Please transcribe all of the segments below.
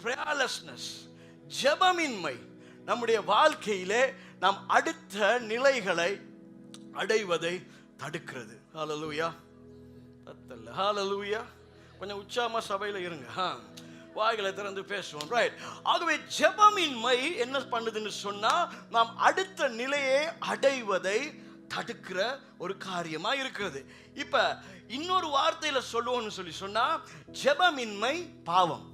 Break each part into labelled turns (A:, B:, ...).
A: prayerlessness, ஜெபமின்மை நம்முடைய வாழ்க்கையிலே நாம் அடுத்த நிலைகளை அடைவதை தடுக்கிறது. ஹல்லேலூயா. ஹல்லேலூயா. கொஞ்சம் உற்சாகமா சபையில இருங்க. வாய்களை திறந்து பேசுவோம். ரைட். ஆகவே ஜெபமின்மை என்ன பண்ணுதுன்னு சொன்னா நாம் அடுத்த நிலையை அடைவதை தடுக்கிற ஒரு காரியமா இருக்கிறது. இப்ப இன்னொரு வார்த்தையில சொல்லுவோம்னு சொன்னா ஜெபமின்மை பாவம்.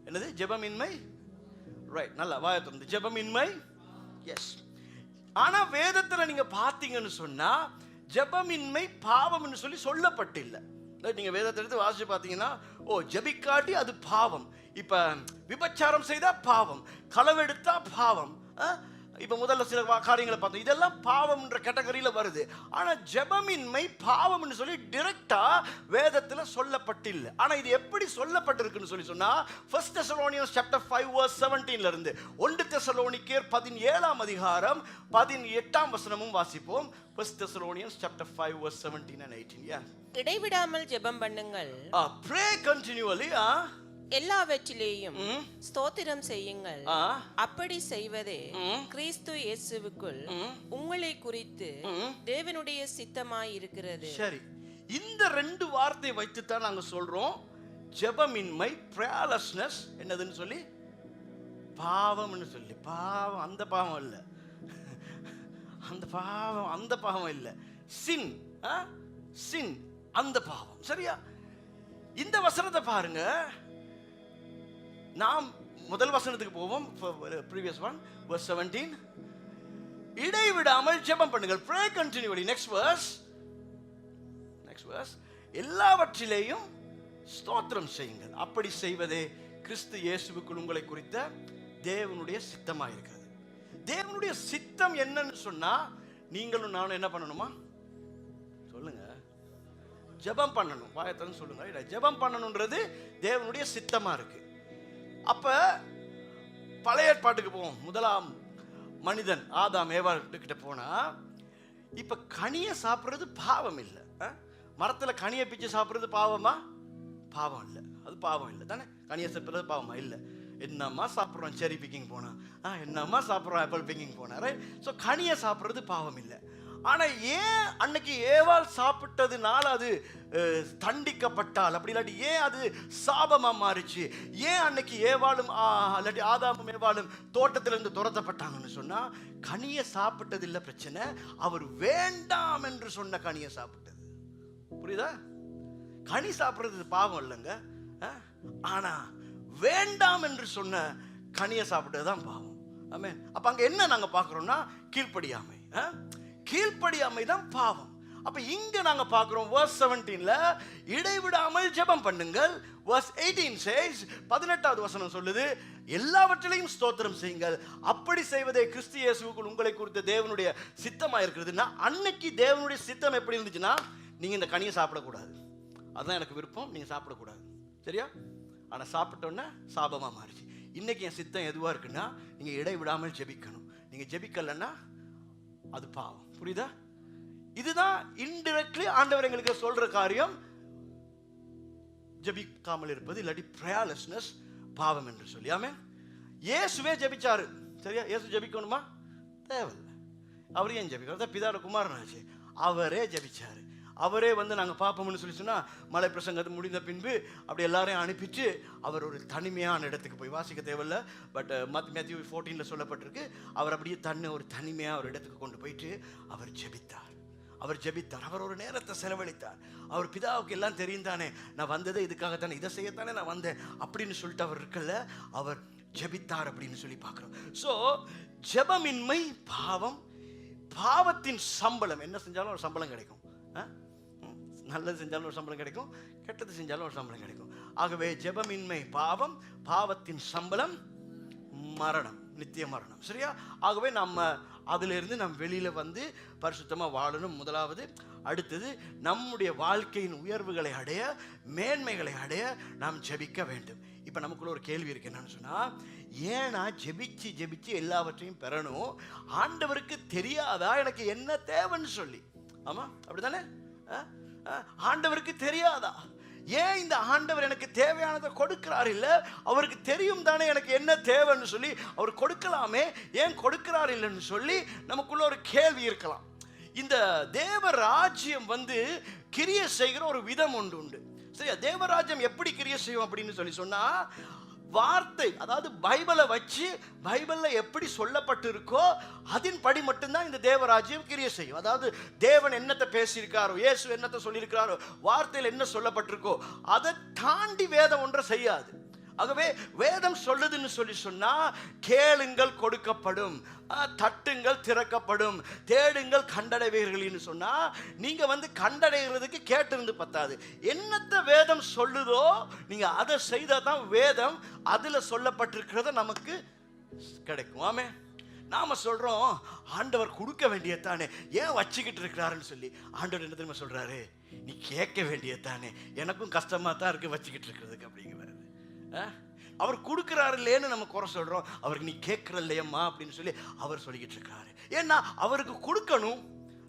A: என்னது ஜெபமின்மை? ரைட், நல்லா வாயை திறந்து. ஜெபமின்மை, எஸ். ஆனா வேதத்துல நீங்க பார்த்தீங்கன்னு சொன்னா ஜெபமின்மை பாவம்னு சொல்லப்பட்டில்லை. நீங்க வேதத்தை எடுத்து வாசிச்சு பார்த்தீங்கன்னா ஜெபிக்காட்டி அது பாவம். இப்ப விபச்சாரம் செய்தா பாவம், களவெடுத்தா பாவம். இப்ப முதல்ல சில காரியங்களை பார்த்தோம், இதெல்லாம் பாவம்ன்ற கேட்டகரியில வருது. ஆனா ஜெபமின்மை பாவம்னு சொல்லி டைரக்டா வேதத்துல சொல்லப்பட்டில்லை. ஆனா இது எப்படி சொல்லப்பட்டிருக்குன்னு சொன்னா 1 Thessalonians chapter 5 verse 17ல இருந்து 1 தெசலோனிக்கேயர் 17ஆம் அதிகாரம் 18ஆம் வசனமும் வாசிப்போம். 1 Thessalonians chapter 5 verse 17 and 18. Yeah.
B: இடைவிடாமல் ஜெபம் பண்ணுங்கள்.
A: Pray continually.
B: எல்லாவற்றிலேயும் ஸ்தோத்திரம் செய்யுங்கள். அப்படி செய்வதே கிறிஸ்து இயேசுவுக்குள் உங்களை குறித்து தேவனுடைய சித்தமாய் இருக்கிறது.
A: சரி, இந்த ரெண்டு வார்த்தை வைத்து தான் நாங்க சொல்றோம் ஜெபமின்மை, prayerlessness என்னதுன்னு சொல்லி பாவம்னு சொல்லி. பாவம் அந்த பாவம் இல்ல, அந்த பாவம் இல்ல. சின், சின் அந்த பாவம். சரியா? இந்த வசனத்தை பாருங்க. நாம் முதல் வசனத்துக்கு போவோம். previous one verse 17. இடைவிடாமல் ஜெபம் பண்ணுங்கள். pray continually. next verse. எல்லாவற்றிலேயும் ஸ்தோத்திரம் செய்யுங்கள். அப்படி செய்வதே கிறிஸ்து இயேசுவுக்குள் உங்களை குறித்த தேவனுடைய சித்தமாக இருக்கிறது. தேவனுடைய சித்தம் என்னன்னு சொன்னா நீங்களும் நானும் என்ன பண்ணணுமா? சொல்லுங்க. ஜெபம் பண்ணணும். வாயத்தன்னு சொல்லுங்க. ஜெபம் பண்ணணும்ன்றது தேவனுடைய சித்தமா இருக்கு. அப்ப பழைய ஏற்பாட்டுக்கு போவோம். முதலாம் மனிதன் ஆதாம் ஏவாள் கிட்ட போனா இப்ப கனியை சாப்பிடுறது பாவம் இல்லை. மரத்துல கனியை பிச்சு சாப்பிடுறது பாவமா? பாவம் இல்லை. அது பாவம் இல்லை தானே? கனியை சாப்பிடுறது பாவமா? இல்லை. என்னம்மா சாப்பிட்றோம் செரி பிக்கிங் போனா, என்னம்மா சாப்பிட்றோம் ஆப்பிள் பிக்கிங் போனா. ரைட். ஸோ கனியை சாப்பிட்றது பாவம் இல்லை. ஆனா ஏன் அன்னைக்கு ஏவாள் சாப்பிட்டதுனால அது தண்டிக்கப்பட்டால், அப்படி இல்லாட்டி ஏன் அது சாபமா மாறிச்சு? ஏன் அன்னைக்கு ஏவாளும் இல்லாட்டி ஆதாமும் ஏவாளும் தோட்டத்திலிருந்து துரத்தப்பட்டாங்கன்னு சொன்னா கனியை சாப்பிட்டது இல்லை பிரச்சனை, அவர் வேண்டாம் என்று சொன்ன கனியை சாப்பிட்டது. புரியுதா? கனி சாப்பிட்றது பாவம் இல்லைங்க. ஆனா வேண்டாம் என்று சொன்ன கனியை சாப்பிட்டதுதான் பாவம். ஆமென். அப்ப அங்க என்ன நாங்க பார்க்கிறோம்னா கீழ்ப்படியாமை. கீழ்ப்படியாமை தான் பாவம். அப்ப இங்க நாங்க பார்க்கிறோம் verse 17ல இடைவிடாமல் ஜெபம் பண்ணுங்கள். verse 18 says, 18வது வசனம் சொல்லுது எல்லாவற்றிலையும் ஸ்தோத்திரம் செய்யுங்கள். அப்படி செய்வதே கிறிஸ்து இயேசுவுக்குள் உங்களை குறித்த தேவனுடைய சித்தமா இருக்கிறதுனா, அன்னைக்கு தேவனுடைய சித்தம் எப்படி இருந்துச்சுன்னா நீங்க இந்த கனியை சாப்பிடக்கூடாது, அதுதான் எனக்கு விருப்பம், நீங்க சாப்பிடக்கூடாது. சரியா? ஆனா சாப்பிட்டோன்னா சாபமா மாறிச்சு. இன்னைக்கு என் சித்தம் எதுவா இருக்குன்னா நீங்க இடைவிடாமல் ஜெபிக்கணும். நீங்க ஜெபிக்கலன்னா அது பாவம். புரியுதா? இதுதான் இன்டைரக்ட்லி ஆண்டவர் எங்களுக்கு சொல்ற காரியம். ஜெபிக்காமல் இருப்பது இல்லாட்டி prayerlessness பாவம் என்று சொல்லி. ஆமென். இயேசுவே ஜெபிச்சாரு. சரியா? இயேசு ஜெபிக்கணுமா? தேவையில்லை. அவர் ஏன் ஜெபிக்கிறார்? பிதாவோட குமாரனாச்சு. அவரே ஜெபிச்சாரு. அவரே நாங்க பார்ப்போம்னு சொல்லி சொன்னா மலை பிரசங்கத்து முடிந்த பின்பு அப்படி எல்லாரையும் அனுப்பிச்சு அவர் ஒரு தனிமையான இடத்துக்கு போய், வாசிக்க தேவையில்ல, பட் மேத்யூ 14ல சொல்லப்பட்டிருக்கு, அவர் அப்படியே ஒரு தனிமையா ஒரு இடத்துக்கு கொண்டு போயிட்டு அவர் ஜெபித்தார். அவர் ஒரு நேரத்தை செலவழித்தார். அவர் பிதாவுக்கு எல்லாம் தெரியும் தானே, நான் வந்ததே இதுக்காகத்தானே, இதை செய்யத்தானே நான் வந்தேன் அப்படின்னு சொல்லிட்டு அவர் இருக்கல, அவர் ஜெபித்தார் அப்படின்னு சொல்லி பார்க்கிறோம். ஸோ ஜெபமின்மை பாவம். பாவத்தின் சம்பளம், என்ன செஞ்சாலும் ஒரு சம்பளம் கிடைக்கும். நல்லது செஞ்சாலும் ஒரு சம்பளம் கிடைக்கும், கெட்டது செஞ்சாலும் ஒரு சம்பளம் கிடைக்கும். ஆகவே ஜெபமின்மை பாவம், பாவத்தின் சம்பளம் மரணம், நித்திய மரணம். சரியா? ஆகவே நம்ம அதிலிருந்து நம் வெளியில பரிசுத்தமா வாழணும். முதலாவது. அடுத்தது நம்முடைய வாழ்க்கையின் உயர்வுகளை அடைய, மேன்மைகளை அடைய நாம் ஜெபிக்க வேண்டும். இப்ப நமக்குள்ள ஒரு கேள்வி இருக்கு. என்னன்னு சொன்னா, ஏன்னா ஜெபிச்சு ஜெபிச்சு எல்லாவற்றையும் பெறணும், ஆண்டவருக்கு தெரியாதா எனக்கு என்ன தேவைன்னு சொல்லி? ஆமா, அப்படித்தானே? ஆண்டவருக்கு தெரியாதா ஏன் இந்த ஆண்டவர் எனக்கு தேவையானதை கொடுக்கிறார்? இல்ல, அவருக்கு தெரியும் தானே எனக்கு என்ன தேவைன்னு சொல்லி அவர் கொடுக்கலாமே, ஏன் கொடுக்கிறார் இல்லைன்னு சொல்லி நமக்குள்ள ஒரு கேள்வி இருக்கலாம். இந்த தேவ ராஜ்யம் கிரியை செய்கிற ஒரு விதம் உண்டு. சரியா? தேவராஜ்யம் எப்படி கிரியை செய்யும் அப்படின்னு சொல்லி சொன்னா, வார்த்தை, அதாவது பைபிளை வச்சு பைபிள்ல எப்படி சொல்லப்பட்டு இருக்கோ அதன்படி மட்டும்தான் இந்த தேவராஜ்யம் கிரியை செய்யும். அதாவது தேவன் என்னத்தை பேசியிருக்காரோ, இயேசு என்னத்தை சொல்லியிருக்காரோ, வார்த்தையில் என்ன சொல்லப்பட்டிருக்கோ அதை தாண்டி வேதம் ஒன்றை செய்யாது. ஆகவே வேதம் சொல்லுதுன்னு சொல்லி சொன்னா, கேளுங்கள் கொடுக்கப்படும், தட்டுங்கள் திறக்கப்படும், தேடுங்கள் கண்டடைவீர்கள்னு சொன்னா, நீங்க கண்டடைகிறதுக்கு கேட்டிருந்து பத்தாது. என்னத்தை வேதம் சொல்லுதோ நீங்க அதை செய்தா தான் வேதம் அதுல சொல்லப்பட்டிருக்கிறத நமக்கு கிடைக்கும். ஆமே, நாம சொல்றோம் ஆண்டவர் கொடுக்க வேண்டியதானே, ஏன் வச்சுக்கிட்டு இருக்கிறாருன்னு சொல்லி. ஆண்டவர் என்ன தெரியுமா சொல்றாரு? நீ கேட்க வேண்டியதானே, எனக்கும் கஷ்டமா தான் இருக்கு வச்சுக்கிட்டு இருக்கிறதுக்கு அப்படிங்கிறாரு. அவர் கொடுக்கிறாரு இல்லைன்னு நம்ம குறை சொல்றோம், அவருக்கு நீ கேட்கற இல்லையம்மா அப்படின்னு சொல்லி அவர் சொல்லிக்கிட்டு இருக்காரு. ஏன்னா அவருக்கு கொடுக்கணும்,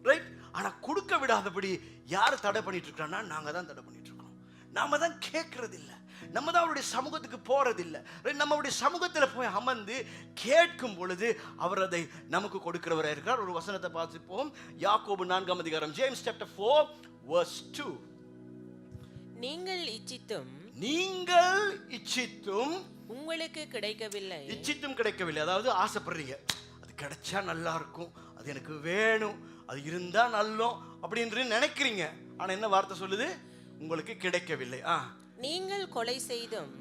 A: ரைட்? ஆனா கொடுக்க விடாதபடி யார் தடை பண்ணிட்டு இருக்கிறான்னா, நாங்க தான் தடை பண்ணிட்டு இருக்கோம். நாம தான் கேட்கறது இல்லை, நம்ம தான் அவருடைய சமூகத்துக்கு போறது இல்லை. நம்மளுடைய சமூகத்தில் போய் அமர்ந்து கேட்கும் பொழுது அவர் அதை நமக்கு கொடுக்கிறவராக இருக்கிறார். ஒரு வசனத்தை பார்த்துப்போம். யாக்கோபு 4ஆம் அதிகாரம், ஜேம்ஸ் சாப்டர் 4:2.
B: நீங்கள் இச்சித்தும் உங்களுக்கு கிடைக்கவில்லை.
A: இச்சித்தும் கிடைக்கவில்லை, அதாவது ஆசைப்படுறீங்க, அது கிடைச்சா நல்லா இருக்கும், அது எனக்கு வேணும், அது இருந்தா நல்லோம் அப்படின்னு நினைக்கிறீங்க. ஆனா என்ன வார்த்தை சொல்லுது? உங்களுக்கு கிடைக்கவில்லை.
B: நீங்கள் கொலை செய்தும்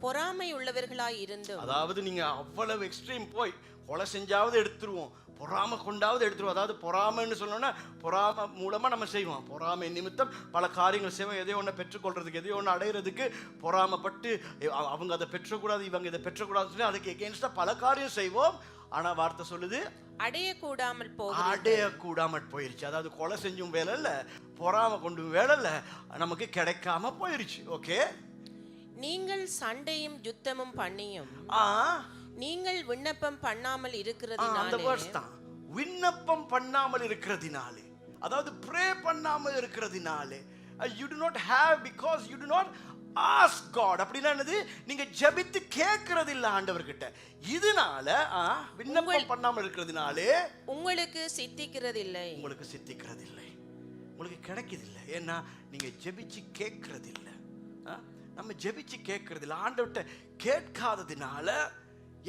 B: பொறாமை உள்ளவர்களாய் இருந்தும்,
A: அதாவது நீங்க அவ்வளவு எக்ஸ்ட்ரீம் போய் கொலை செஞ்சாவது எடுத்துருவோம், பொறாமை கொண்டாவது எடுத்துருவோம். அதாவது பொறாமைன்னு சொல்லணும்னா பொறாமை மூலமா நம்ம செய்வோம், பொறாமை நிமித்தம் பல காரியங்கள் செய்வோம். எதையோ ஒன்று பெற்றுக்கொள்றதுக்கு, எதையோ ஒன்று அடையிறதுக்கு பொறாமைப்பட்டு அவங்க அதை பெற்றக்கூடாது, இவங்க இதை பெற்றக்கூடாதுன்னு சொல்லி அதுக்கு எகென்ஸ்டா பல காரியம் செய்வோம். ஆனா வார்த்தை சொல்லுது
B: அடையக்கூடாமல்
A: போயிருச்சு. அதாவது கொலை செஞ்சும் வேலை இல்ல, பொறாமை கொண்டும் வேலை இல்ல, நமக்கு கிடைக்காம போயிருச்சு. ஓகே,
B: நீங்கள் சண்டையும் யுத்தமும் பண்ணியும் நீங்கள் விண்ணப்பம் பண்ணாமல் இருக்கிறதினாலே,
A: விண்ணப்பம் பண்ணாமல் இருக்கிறதினாலே, அதாவது ப்ரே பண்ணாமல் இருக்கிறதினாலே, you do not have because you do not ask God. அப்படின்னா என்னது? நீங்க ஜெபித்து கேட்கறது இல்ல ஆண்டவர்கிட்ட. இதனால விண்ணப்பம் பண்ணாமல் இருக்கிறதினாலே உங்களுக்கு சித்திக்கிறதில்லை, உங்களுக்கு கிடைக்கிறதில்லை. ஏன்னா நீங்க ஜெபிச்சு கேட்கறது இல்ல. நம்ம ஜெபிச்சு கேட்கறது இல்ல, ஆண்டவர்கிட்ட கேட்காததினால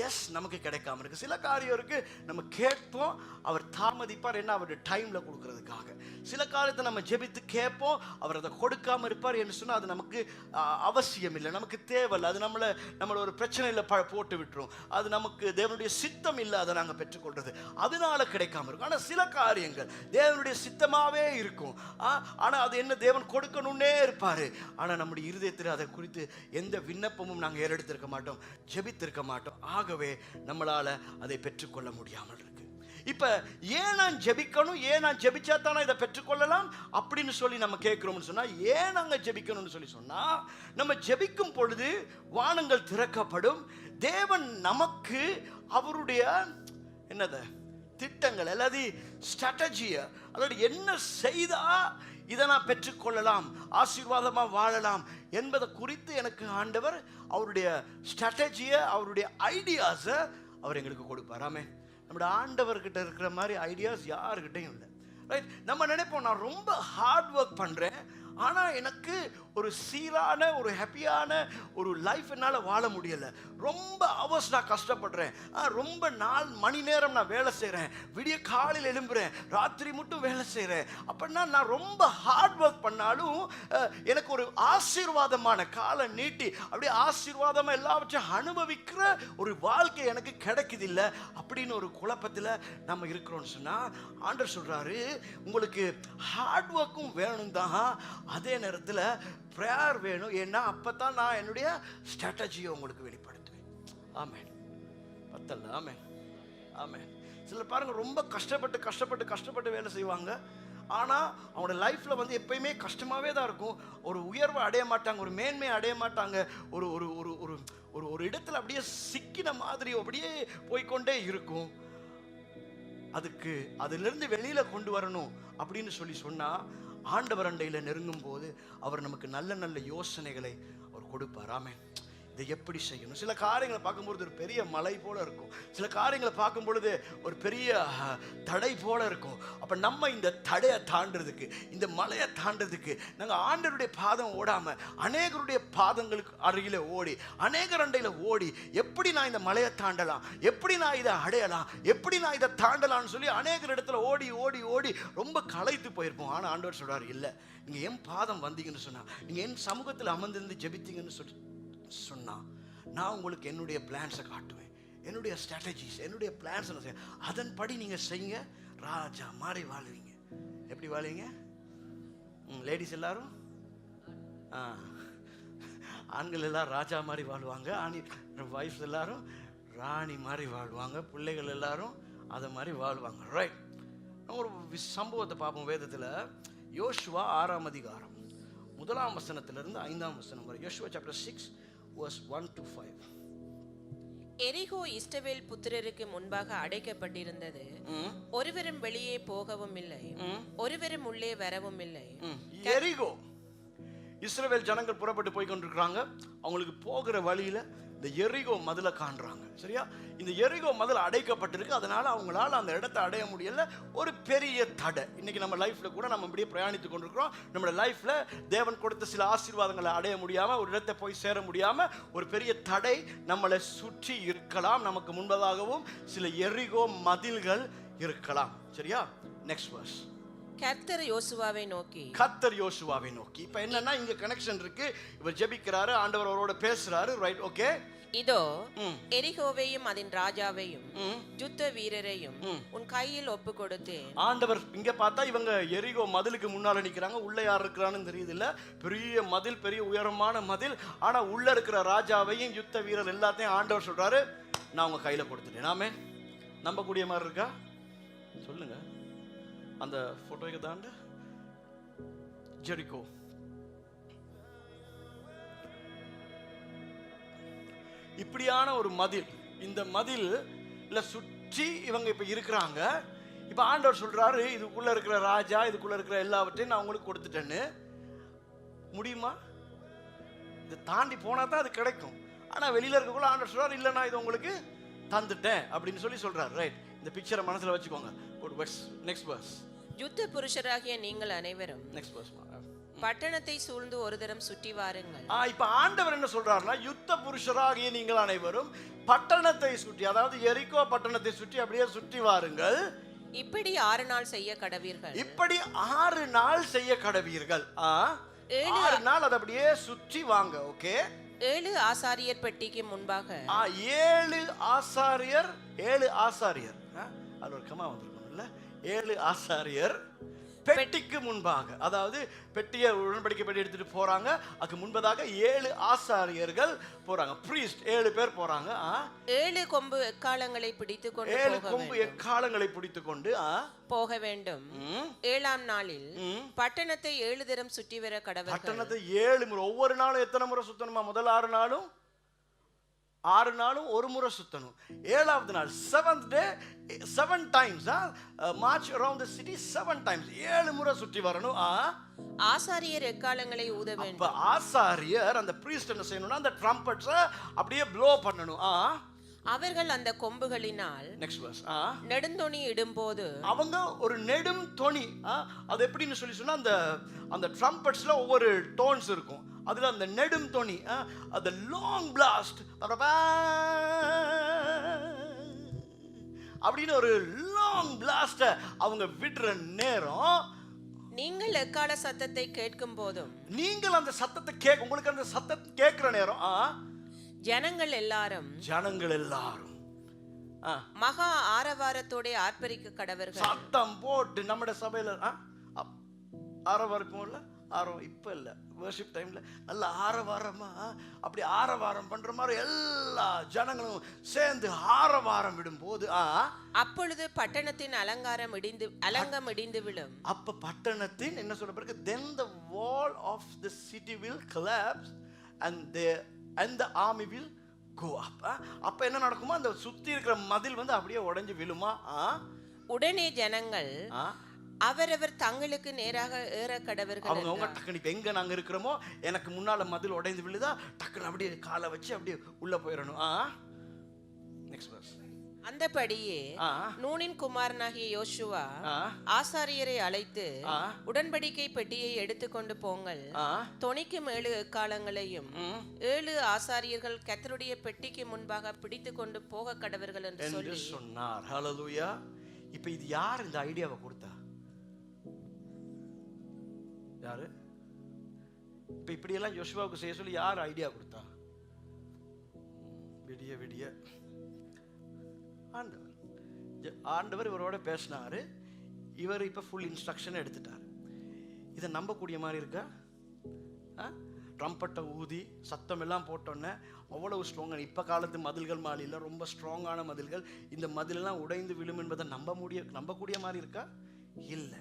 A: எஸ் நமக்கு கிடைக்காம இருக்கு. சில காரியம் இருக்கு, நம்ம கேட்போம், அவர் தாமதிப்பார், என்ன அவருடைய டைம்ல கொடுக்கறதுக்காக. சில காரியத்தை நம்ம ஜெபித்து கேட்போம், அவர் அதை கொடுக்காம இருப்பார் என்று சொன்னா அது நமக்கு அவசியம் இல்லை, நமக்கு தேவையில்லை, அது நம்மள ஒரு பிரச்சனையில போட்டு விட்டுரும், அது நமக்கு தேவனுடைய சித்தம் இல்லை அதை நாங்கள் பெற்றுக்கொள்றது, அதனால கிடைக்காம இருக்கும். ஆனால் சில காரியங்கள் தேவனுடைய சித்தமாவே இருக்கும், ஆனால் அது என்ன தேவன் கொடுக்கணும்னே இருப்பாரு. ஆனால் நம்முடைய இருதயத்தில் அதை குறித்து எந்த விண்ணப்பமும் நாங்கள் ஏறெடுத்திருக்க மாட்டோம், ஜெபித்திருக்க மாட்டோம். ஆகவே நம்மளால அதை பெற்றுக்கொள்ள முடியாமல் இருக்கு. இப்ப ஏன் நான் ஜெபிக்கணும், ஏன் நான் ஜெபிச்சா தானே இதை பெற்றுக்கொள்ளலாம் அப்படின்னு சொல்லி நம்ம கேட்கிறோம்னு சொன்னா, ஏன் நாங்க ஜெபிக்கணும்னு சொல்லி சொன்னா, நம்ம ஜெபிக்கும் பொழுது வானங்கள் திறக்கப்படும், தேவன் நமக்கு அவருடைய என்னது திட்டங்கள் அல்லது ஸ்ட்ராட்டஜியை, அதாவது என்ன செய்தா இதை நான் பெற்றுக்கொள்ளலாம், ஆசீர்வாதமா வாழலாம் என்பதை குறித்து எனக்கு ஆண்டவர் அவருடைய ஸ்ட்ராட்டஜியை, அவருடைய ஐடியாஸை அவர் எங்களுக்கு கொடுப்பாராமே. நம்முடைய ஆண்டவர்கிட்ட இருக்கிற மாதிரி ஐடியாஸ் யாருக்கிட்டையும் இல்லை, ரைட்? நம்ம நினைப்போம் நான் ரொம்ப ஹார்ட் ஒர்க் பண்றேன், ஆனால் எனக்கு ஒரு சீரான ஒரு ஹாப்பியான ஒரு லைஃப் என்னால் வாழ முடியலை, ரொம்ப அவர்ஸ் நான் கஷ்டப்படுறேன், ரொம்ப மணி நேரம் நான் வேலை செய்கிறேன், விடிய காலையில் எழும்புறேன், ராத்திரி மட்டும் வேலை செய்கிறேன். அப்படின்னா நான் ரொம்ப ஹார்ட் ஒர்க் பண்ணாலும் எனக்கு ஒரு ஆசீர்வாதமான காலை நீட்டி அப்படியே ஆசீர்வாதமாக எல்லாவற்றையும் அனுபவிக்கிற ஒரு வாழ்க்கை எனக்கு கிடைக்குதில்லை அப்படின்னு ஒரு குழப்பத்தில் நம்ம இருக்கிறோம்னு சொன்னால், ஆண்டவர் சொல்கிறாரு உங்களுக்கு ஹார்ட் ஒர்க்கும் வேணும் தான், அதே நேரத்தில் பிரேயர் வேணும். ஏன்னா அப்பதான் நான் என்னுடைய ஸ்ட்ராட்டஜியை உங்களுக்கு வெளிப்படுத்துவேன். ஆமென். பத்தல்ல. ஆமென், ஆமென். சிலர் பாருங்க ரொம்ப கஷ்டப்பட்டு வேலை செய்வாங்க, ஆனால் அவங்களோட லைஃப்பில் எப்பயுமே கஷ்டமாகவே தான் இருக்கும். ஒரு உயர்வை அடைய மாட்டாங்க, ஒரு மேன்மையை அடைய மாட்டாங்க, ஒரு ஒரு ஒரு ஒரு ஒரு இடத்துல அப்படியே சிக்கின மாதிரி அப்படியே போய்கொண்டே இருக்கும். அதிலிருந்து வெளியில கொண்டு வரணும் அப்படின்னு சொல்லி சொன்னா, ஆண்டவர் அண்டையில நெருங்கும் போது அவர் நமக்கு நல்ல நல்ல யோசனைகளை அவர் கொடுப்பார். ஆமென். இதை எப்படி செய்யணும்? சில காரியங்களை பார்க்கும்பொழுது ஒரு பெரிய மலை போல இருக்கும், சில காரியங்களை பார்க்கும் பொழுது ஒரு பெரிய தடை போல இருக்கும். அப்ப நம்ம இந்த தடையை தாண்டறதுக்கு, இந்த மலையை தாண்டறதுக்கு நாங்கள் ஆண்டவருடைய பாதம் ஓடாம அநேகருடைய பாதங்களுக்கு அருகில ஓடி, அநேகர் அண்டையில ஓடி, எப்படி நான் இந்த மலையை தாண்டலாம், எப்படி நான் இதை அடையலாம், எப்படி நான் இதை தாண்டலாம்னு சொல்லி அநேகர் இடத்துல ஓடி ஓடி ஓடி ரொம்ப களைத்து போயிருப்போம். ஆனால் ஆண்டவர் சொல்றாரு, இல்லை, நீங்க என் பாதம் வந்தீங்கன்னு சொன்னா, நீங்க என் சமூகத்தில் அமர்ந்திருந்து ஜெபித்தீங்கன்னு சொல்லி சொன்னா, நான் உங்களுக்கு என்னுடைய பிளான்ஸை காட்டுவேன், என்னுடைய ஸ்ட்ராட்டஜிஸ், என்னுடைய பிளான்ஸ் என்ன செய்ய, அதன்படி நீங்க செய்யுங்க, ராஜா மாதிரி வாழ்வீங்க. எப்படி வாழ்வீங்க? லேடிஸ் எல்லாரும், ஆண்கள் எல்லாரும் ராஜா மாதிரி வாழ்வாங்க, வைஃப் எல்லாரும் ராணி மாதிரி வாழ்வாங்க, பிள்ளைகள் எல்லாரும் அதை மாதிரி வாழ்வாங்க. ரைட். ஒரு சம்பவத்தை பார்ப்போம் வேதத்தில். யோசுவா 6ஆம் அதிகாரம் 1ஆம் வசனத்திலிருந்து 5ஆம் வசனம் வரை. யோசுவா சாப்டர் 6 verse 1 to 5.
B: எரிகோ இஸ்ரவேல் புத்திரருக்கு முன்பாக அடைக்கப்பட்டிருந்தது. ஒருவரும் வெளியே போகவும் இல்லை, ஒருவரும் உள்ளே வரவும் இல்லை.
A: எரிகோ, இஸ்ரவேல் ஜனங்கள் புறப்பட்டு போய் கொண்டிருக்கிறாங்க. அவங்களுக்கு போகிற வழியில இந்த எரிகோ மதிலை காண்றாங்க. சரியா? இந்த எரிகோ மதில் அடைக்கப்பட்டிருக்கு. அதனால அவங்களால அந்த இடத்தை அடைய முடியல. ஒரு பெரிய தடை. இன்னைக்கு நம்ம லைஃப்ல கூட நம்ம இப்படியே பிரயாணித்து கொண்டிருக்கிறோம். நம்ம லைஃப்ல தேவன் கொடுத்த சில ஆசீர்வாதங்களை அடைய முடியாம, ஒரு இடத்தை போய் சேர முடியாம ஒரு பெரிய தடை நம்மளை சுற்றி இருக்கலாம். நமக்கு முன்பதாகவும் சில எரிகோ மதில்கள் இருக்கலாம். சரியா? Next verse.
B: கர்த்தர் யோசுவாவை நோக்கி,
A: கர்த்தர் யோசுவாவை நோக்கி. இப்ப என்னன்னா, இங்க கனெக்ஷன் இருக்கு. இவர் ஜெபிக்கிறாரு, ஆண்டவர் அவரோட பேசுறாரு. Right, okay.
B: இதோ எரிகோவையும் அதன் ராஜாவையும் யுத்த வீரரையும் உன் கையில் ஒப்பு கொடுத்தேன்.
A: ஆண்டவர் இங்க பார்த்தா இவங்க எரிகோ மதிலுக்கு முன்னால நிக்கிறாங்க. உள்ள யார் இருக்கிறான்னு தெரியுது இல்ல. பெரிய மதில், பெரிய உயரமான மதில். ஆனா உள்ள இருக்கிற ராஜாவையும் யுத்த வீரர் எல்லாத்தையும் ஆண்டவர் சொல்றாரு, நான் உங்க கையில கொடுத்துட்டேன். நாமே நம்பக்கூடிய மாதிரி இருக்கா? சொல்லுங்க. அந்த போட்டோக்கு தாண்ட ஜெரிகோ, இப்படியான ஒரு மதில். இந்த மதில் சுற்றி இவங்க இப்ப இருக்கிறாங்க. இப்ப ஆண்டவர் சொல்றாரு, இதுக்குள்ள இருக்கிற ராஜா, இதுக்குள்ள இருக்கிற எல்லாவற்றையும் நான் உங்களுக்கு கொடுத்துட்டேன்னு. முடியுமா? இதை தாண்டி போனா தான் அது கிடைக்கும். ஆனா வெளியில இருக்கக்குள்ள ஆண்டவர் சொல்றாரு, இல்ல நான் இது உங்களுக்கு தந்துட்டேன் அப்படின்னு சொல்லி சொல்றாரு. ரைட். இந்த பிக்சரை மனசுல வச்சுக்கோங்க. Next verse.
B: யுத்த புருஷராகிய நீங்கள் அனைவரும்
A: நெக்ஸ்ட் வெர்ஸ்.
B: பட்டணத்தை சூழ்ந்து ஒரு தரம் சுற்றி வாருங்கள்.
A: இப்ப ஆண்டவர் என்ன சொல்றாருன்னா, யுத்த புருஷராகிய நீங்கள் அனைவரும் பட்டணத்தை சுற்றி, அதாவது எரிகோ பட்டணத்தை சுற்றி அப்படியே சுற்றி வாருங்கள்.
B: இப்படி 6 நாள் செய்ய கடவீர்கள்.
A: இப்படி 6 நாள் செய்ய கடவீர்கள். 6 நாள் அதை அப்படியே சுற்றி வாங்க. ஓகே.
B: 7 ஆசாரியர் பெட்டிக்கு முன்பாக
A: 7 ஆசாரியர், 7 ஆசாரியர், அது ஒரு கமா வந்திருக்கணும்ல. 7 ஆசாரியர் பெட்டிக்கு முன்பாக, அதாவது பெட்டியை உடன்படிக்கை பெட்டி எடுத்துட்டு போறாங்க. அதுக்கு முன்பதாக 7 ஆசாரியர்கள் போறாங்க. பிரீஸ்ட் 7 பேர் போறாங்க.
B: 7 கொம்பு எக்காலங்களை பிடித்துக் கொண்டு
A: 7 கொம்பு எக்காலங்களை பிடித்துக் கொண்டு
B: போக வேண்டும். 7ஆம் நாளில் பட்டணத்தை 7 தரம் சுற்றி வர கடவர்கள்.
A: பட்டணத்தை 7 முறை. ஒவ்வொரு நாளும் எத்தனை முறை சுத்தணுமா? முதல் 6 நாளும் 6 நாளும் ஒரு முறை சுத்தணும். 7ஆவது நாள் 7th day 7 times march around the city 7 times. 7 முறை சுற்றி வரணும்.
B: ஆசாரியர் எக்காலங்களை ஊத வேண்டும்.
A: அப்ப ஆசாரியர், அந்த priest என்ன செய்யணும்னா, அந்த trumpets அப்படியே blow பண்ணணும்.
B: அவர்கள் அந்த கொம்புகளினால்
A: நெக்ஸ்ட் வெர்ஸ்
B: நெடுந்தொனி இடும்போது,
A: அவங்க ஒரு நெடும் தொனி, அது எப்படின்னு சொல்லி சொன்னா, அந்த அந்த ட்ரம்பட்ஸ்ல ஒவ்வொரு டோன்ஸ் இருக்கும். அதுல அந்த நெடும் தொனி, அந்த லாங் பிளாஸ்ட் அப்படின்னு ஒரு லாங் பிளாஸ்ட அவங்க விடுற நேரம்,
B: நீங்கள் எக்கால சத்தத்தை கேட்கும் போதும்,
A: நீங்கள் அந்த சத்தத்தை உங்களுக்கு அந்த சத்தத்தை கேட்கிற நேரம் ஜனங்கள் எல்லாரும்
B: மகா ஆரவாரத்தோட ஆர்ப்பரிக்க கடவர்கள்.
A: சத்தம் போட்டு நம்முடைய சபையில ஆரவாரம் இல்ல, ஆரவாரம் இப்ப இல்ல, வர்ஷிப் டைம்ல நல்ல ஆரவாரமா அப்படி ஆரவாரம் பண்ற மாதிரி எல்லா ஜனங்களும் சேர்ந்து ஆரவாரம் விடும் போது,
B: அப்பொழுது பட்டணத்தின் அலங்கம் இடிந்து விழும்.
A: அப்ப பட்டணத்தின் என்ன சொல்ற பிறகு, then the wall of the city will collapse and the army will go up. அப்ப என்ன நடக்குமா? அந்த சுத்தி இருக்கிற மதில் அப்படியே உடைஞ்சு விழுமா.
B: உடனே ஜனங்கள் அவரவர் தங்களுக்கு நேராக ஏற கடவர்கள்
A: அவங்க அவங்க டக்குனு இப்ப எங்க நாங்க இருக்கிறோமோ எனக்கு முன்னால மதில் உடைந்து விழுதா டக்குன்னு அப்படியே காலை வச்சு அப்படியே உள்ள போயிடணும். Next verse.
B: அந்தபடியே நூனின் குமாரனாகிய யோசுவா ஆசாரியரை அழைத்து உடன்படிக்கை பெட்டியை எடுத்துக்கொண்டு போங்கள், தொனிக்கும் 7 எக்காலங்களையும் 7 ஆசாரியர்கள் கர்த்தருடைய பெட்டிக்கு முன்பாக பிடித்து கொண்டு போக கடவர்கள் என்று சொல்லி
A: சொன்னார். ஹல்லேலூயா. இப்ப இது யார் இந்த ஐடியாவை கொடுத்தா? யாரு இப்ப இப்படி எல்லாம் யோசுவாவுக்கு செய்ய சொல்லி யார் ஐடியா கொடுத்தா? விடிய விடிய ஆண்டவர் இவரோட பேசினாரு. இவர் இப்ப ஃபுல் இன்ஸ்ட்ரக்ஷன் எடுத்துட்டார். இதை நம்பக்கூடிய மாதிரி இருக்கா? ட்ரம்பட்டை ஊதி சத்தம் எல்லாம் போட்டோன்னே அவ்வளவு ஸ்ட்ராங்கான இப்ப காலத்து மதில்கள் மாலையில் ரொம்ப ஸ்ட்ராங்கான மதில்கள், இந்த மதிலெல்லாம் உடைந்து விழும் என்பதை நம்பக்கூடிய மாதிரி இருக்கா? இல்லை,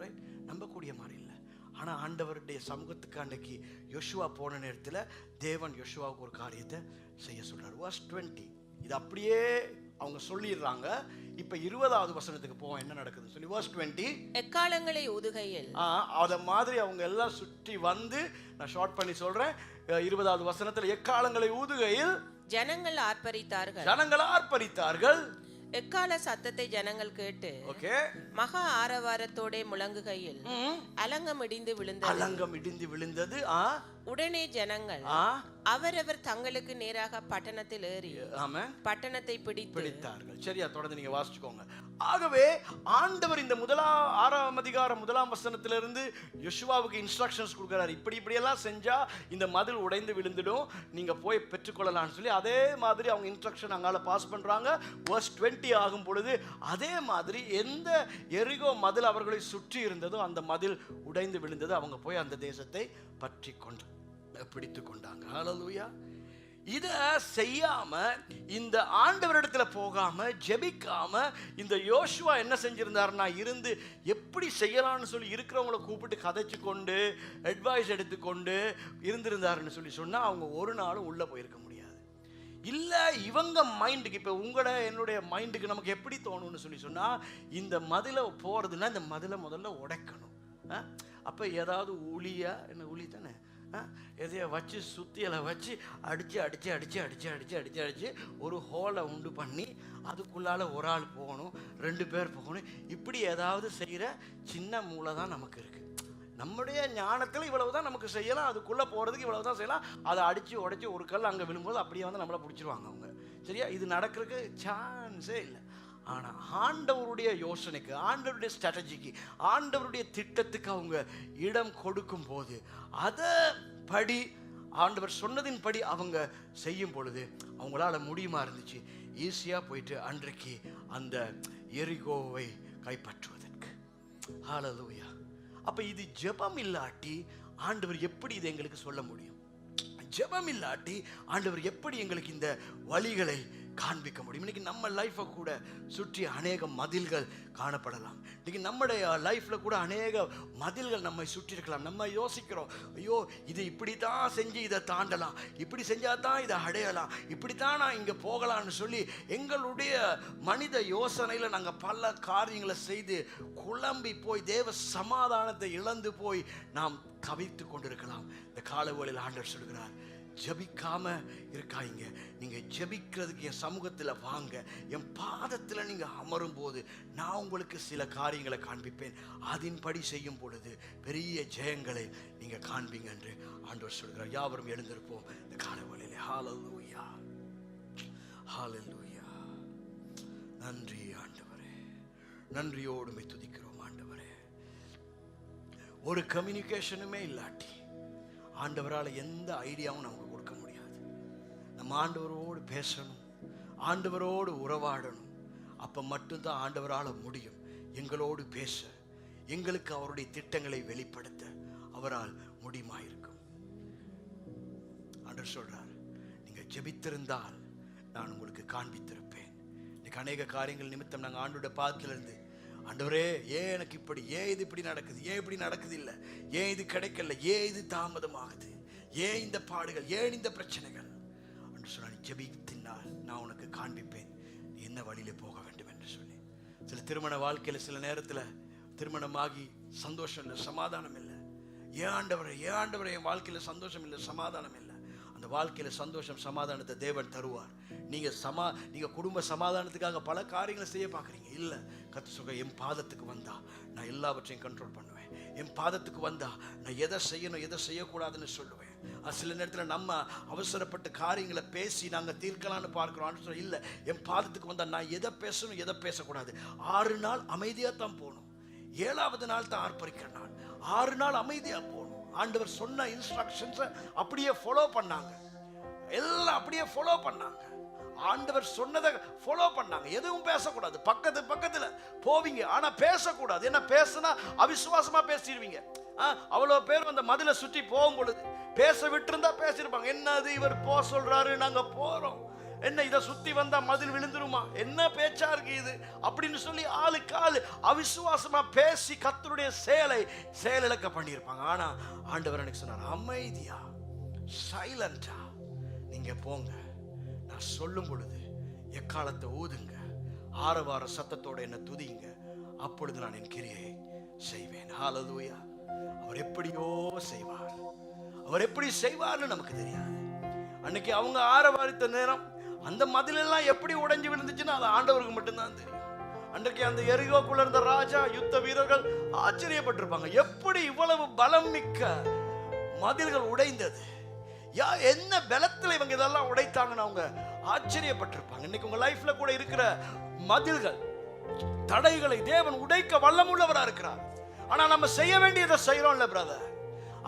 A: ரைட், நம்பக்கூடிய மாதிரி இல்லை. ஆனால் ஆண்டவருடைய சமூகத்துக்கு அன்னைக்கு யோசுவா போன நேரத்தில் தேவன் யோசுவாவுக்கு ஒரு காரியத்தை செய்ய சொல்றார். verse 20 இது அப்படியே அவங்க சொல்லிடுறாங்க. இப்ப 20வது வசனத்துக்கு போவோம், என்ன நடக்குதுன்னு சொல்லி. verse 20
B: எக்காலங்களை ஊதுகையில்
A: அத மாதிரி அவங்க எல்லாம் சுற்றி வந்து, நான் ஷார்ட் பண்ணி சொல்றேன், 20வது வசனத்துல எக்காலங்களை ஊதுகையில்
B: ஜனங்கள்
A: ஆர்ப்பரித்தார்கள்.
B: எக்கால சத்தத்தை ஜனங்கள் கேட்டு மகா ஆரவாரத்தோட முழங்குகையில் அலங்கம் இடிந்து விழுந்தது. உடனே ஜனங்கள் அவரவர் தங்களுக்கு நேராக பட்டணத்தில் ஏறி பட்டணத்தை பிடித்தார்கள்.
A: சரியா? தொடர்ந்து நீங்க வாசிச்சுக்கோங்க. ஆகவே ஆண்டவர் இந்த 6ஆம் அதிகாரம் 1ஆம் வசனத்திலிருந்து யோசுவாவுக்கு இன்ஸ்ட்ரக்ஷன்ஸ் கொடுக்கிறார். இப்படி எல்லாம் செஞ்சா இந்த மதில் உடைந்து விழுந்துடும், நீங்க போய் பெற்றுக்கொள்ளலாம்னு சொல்லி. அதே மாதிரி அவங்க இன்ஸ்ட்ரக்ஷன் அங்கால பாஸ் பண்றாங்க. verse 20 ஆகும் பொழுது அதே மாதிரி எந்த எரிகோ மதில் அவர்களை சுற்றி இருந்ததோ அந்த மதில் உடைந்து விழுந்தது. அவங்க போய் அந்த தேசத்தை பிடித்து கொண்டாங்க. ஹல்லேலூயா. இத செய்யாம, இந்த ஆண்டவரிடத்துல போகாம, ஜெபிக்காம, இந்த யோசுவா என்ன செஞ்சிருந்தாருன்னா, இருந்து எப்படி செய்யலாம்னு சொல்லி இருக்கிறவங்கள கூப்பிட்டு கதைச்சு கொண்டு அட்வைஸ் எடுத்துக்கொண்டு இருந்திருந்தாருன்னு சொல்லி சொன்னா அவங்க ஒரு நாளும் உள்ள போயிருக்க முடியாது. இல்ல இவங்க மைண்டுக்கு, இப்ப உங்களோட என்னுடைய மைண்டுக்கு நமக்கு எப்படி தோணும்னு சொல்லி சொன்னா, இந்த மதில போறதுன்னா இந்த மதில முதல்ல உடைக்கணும். அப்ப ஏதாவது ஊழி தானே, எதைய வச்சு சுத்தியலை வச்சு அடிச்சு ஒரு ஹோலை உண்டு பண்ணி அதுக்குள்ளால ஒரு ஆள் போகணும், 2 பேர் போகணும். இப்படி ஏதாவது செய்யற சின்ன மூளை தான் நமக்கு இருக்கு. நம்முடைய ஞானத்தில் இவ்வளவுதான் நமக்கு செய்யலாம், அதுக்குள்ள போறதுக்கு இவ்வளவுதான் செய்யலாம். அதை அடிச்சு உடைச்சு ஒரு கல் அங்க விழும்போது அப்படியே வந்து நம்மளை பிடிச்சிருவாங்க அவங்க. சரியா? இது நடக்கிறதுக்கு சான்ஸே இல்லை. ஆனா ஆண்டவருடைய யோசனைக்கு, ஆண்டவருடைய ஸ்ட்ராட்டஜிக்கு, ஆண்டவருடைய திட்டத்துக்கு அவங்க இடம் கொடுக்கும் போது, அதை படி ஆண்டவர் சொன்னதின் படி அவங்க செய்யும் பொழுது அவங்களால முடியுமா இருந்துச்சு ஈஸியா போயிட்டு அன்றைக்கு அந்த எரிகோவை கைப்பற்றுவதற்கு. ஹல்லேலூயா. அப்ப இது ஜெபம் இல்லாட்டி ஆண்டவர் எப்படி இதை எங்களுக்கு சொல்ல முடியும்? ஜெபம் இல்லாட்டி ஆண்டவர் எப்படி எங்களுக்கு இந்த வழிகளை காண்பிக்க முடியும்? இன்னைக்கு நம்ம லைஃப்பை கூட சுற்றி அநேக மதில்கள் காணப்படலாம். இன்னைக்கு நம்முடைய லைஃப்ல கூட அநேக மதில்கள் நம்மை சுற்றி இருக்கலாம். நம்ம யோசிக்கிறோம், ஐயோ இது இப்படித்தான் செஞ்சு இதை தாண்டலாம், இப்படி செஞ்சாதான் இதை அடையலாம், இப்படித்தான் நான் இங்க போகலான்னு சொல்லி எங்களுடைய மனித யோசனையில நாங்க பல காரியங்களை செய்து குழம்பி போய் தேவ சமாதானத்தை இழந்து போய் நாம் தவித்து கொண்டிருக்கலாம். இந்த காலவேளையில் ஆண்டவர் சொல்கிறார், ஜபிக்காம இருக்காங்க, நீங்க ஜபிக்கிறதுக்கு என் சமூகத்துல வாங்க, என் பாதத்துல நீங்க அமரும் போது நான் உங்களுக்கு சில காரியங்களை காண்பிப்பேன். அதன்படி செய்யும் பொழுது பெரிய ஜெயங்களை நீங்க காண்பீங்க என்று ஆண்டவர் சொல்கிறார். யாவரும் எழுந்திருப்போம் இந்த காலவேளையிலே. ஹல்லேலூயா, ஹல்லேலூயா. நன்றி ஆண்டவரே, நன்றியோடு துதிக்கிறோம் ஆண்டவரே. ஒரு கம்யூனிகேஷனுமே இல்லாட்டி ஆண்டவரால் எந்த ஐடியாவும் நமக்கு கொடுக்க முடியாது. நம்ம ஆண்டவரோடு பேசணும், ஆண்டவரோடு உறவாடணும். அப்ப மட்டும்தான் ஆண்டவரால் முடியும் எங்களோடு பேச, எங்களுக்கு அவருடைய திட்டங்களை வெளிப்படுத்த அவரால் முடியுமாயிருக்கும். ஆண்டவர் சொல்றார், நீங்க ஜெபித்திருந்தால் நான் உங்களுக்கு காண்பித்திருப்பேன். இன்னைக்கு அநேக காரியங்கள் நிமித்தம் நாங்கள் ஆண்டோட பாதத்திலிருந்து, ஆண்டவரே ஏன் எனக்கு இப்படி, ஏன் இது இப்படி நடக்குது, ஏன் இப்படி நடக்குது, இல்லை ஏன் இது கிடைக்கல, ஏன் இது தாமதமாகுது, ஏன் இந்த பாடுகள், ஏன் இந்த பிரச்சனைகள் என்று சொன்னால், ஜெபித்தினால் நான் உனக்கு காண்பிப்பேன் நீ என்ன வழியில போக வேண்டும் என்று சொல்லி. சில திருமண வாழ்க்கையில் சில நேரத்தில் திருமணமாகி சந்தோஷம் இல்லை, சமாதானம் இல்லை. ஏன் ஆண்டவரே என் வாழ்க்கையில சந்தோஷம் இல்லை, சமாதானம் இல்லை. அந்த வாழ்க்கையில சந்தோஷம் சமாதானத்தை தேவன் தருவார். நீங்க குடும்ப சமாதானத்துக்காக பல காரியங்களை செய்ய பார்க்குறீங்க. இல்லை, கர்த்தர் சொல்ற, என் பாதத்துக்கு வந்தா நான் எல்லாவற்றையும் கண்ட்ரோல் பண்ணுவேன். என் பாதத்துக்கு வந்தா நான் எதை செய்யணும் எதை செய்யக்கூடாதுன்னு சொல்லுவேன். சில நேரத்தில் நம்ம அவசரப்பட்ட காரியங்களை பேசி நாங்கள் தீர்க்கலான்னு பார்க்கிறோம். இல்லை, என் பாதத்துக்கு வந்தா நான் எதை பேசணும் எதை பேசக்கூடாது. 6 நாள் அமைதியாக தான் போகணும், 7வது நாள் தான் ஆர்ப்பரிக்கிற நாள். 6 நாள் அமைதியாக போகணும். ஆண்டவர் சொன்ன இன்ஸ்ட்ரக்ஷன்ஸை அப்படியே ஃபாலோ பண்ணாங்க, எல்லாம் அப்படியே ஃபாலோ பண்ணாங்க. ஆண்டவர் சொன்னதை ஃபாலோ பண்ணாங்க. எதுவும் பேசக்கூடாது. பக்கத்துல போவீங்க, ஆனா பேசக்கூடாது. என்ன பேசுனா அவிசுவாசமா பேசிடுவீங்க. அவ்வளவு பேர் அந்த மதிலை சுற்றி போகும் பொழுது பேச விட்டுருந்தா பேசிருப்பாங்க. என்னது இவர் போ சொல்றாரு, நாங்க போறோம், என்ன இதை சுத்தி வந்தா மதில் விழுந்துருமா, என்ன பேச்சா இருக்கு இது அப்படின்னு சொல்லி ஆளுக்கு ஆளு அவிசுவாசமா பேசி கர்த்தருடைய செயலிழக்க பண்ணியிருப்பாங்க. ஆனா ஆண்டவர் எனக்கு சொன்னார், அமைதியா சைலண்டா நீங்க போங்க, நான் சொல்லும் பொழுது எக்காலத்தை ஊதுங்க, ஆரவார சத்தத்தோட என்ன துதிங்க, அப்பொழுது நான் என் கிரியை செய்வேன். ஹல்லேலூயா. அவர் எப்படியோ செய்வார். அவர் எப்படி செய்வார்னு நமக்கு தெரியாது. அன்னைக்கு அவங்க ஆரவாரித்த நேரம் அந்த மதிலெல்லாம் எப்படி உடைஞ்சு விழுந்துச்சுன்னா அது ஆண்டவருக்கு மட்டும்தான் தெரியும். அன்றைக்கு அந்த எரிகோக்குள்ள இருந்த ராஜா, யுத்த வீரர்கள் ஆச்சரியப்பட்டிருப்பாங்க, எப்படி இவ்வளவு பலம் மிக்க மதில்கள் உடைந்தது, என்ன பலத்துல இவங்க இதெல்லாம் உடைத்தாங்கன்னு அவங்க ஆச்சரியப்பட்டிருப்பாங்க. இன்னைக்கு உங்க லைஃப்ல கூட இருக்கிற மதில்கள், தடைகளை தேவன் உடைக்க வல்லமுள்ளவரா இருக்கிறார். ஆனா நம்ம செய்ய வேண்டியதை செய்யறோம்ல பிரதர்,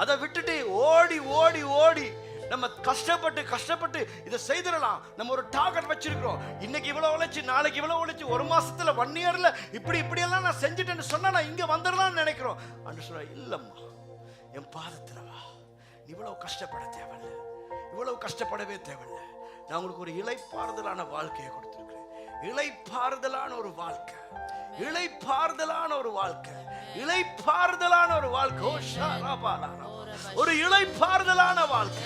A: அதை விட்டுட்டு ஓடி ஓடி ஓடி நம்ம கஷ்டப்பட்டு இதை செய்திடலாம். நம்ம ஒரு டார்கெட் வச்சிருக்கிறோம், இன்னைக்கு இவ்வளவு உழைச்சு, நாளைக்கு இவ்வளவு உழைச்சு, 1 மாசத்துல 1 இயர்ல இப்படியெல்லாம் நான் செஞ்சுட்டேன்னு சொன்னா நான் இங்க வந்துடலாம்னு நினைக்கிறோம். அன்று சொல்ல, இல்லம்மா, என் பாதத்துல வா, இவ்வளவு கஷ்டப்பட தேவையில்லை, இவ்வளவு கஷ்டப்படவே தேவையில்லை. நான் உங்களுக்கு ஒரு இளைப்பாறுதலான வாழ்க்கையை கொடுத்திருக்கிறேன். இளைப்பாறுதலான ஒரு வாழ்க்கை, இளைப்பாறுதலான ஒரு வாழ்க்கை, இளைப்பாறுதலான ஒரு வாழ்க்கை, ஒரு இளைப்பாறுதலான வாழ்க்கை.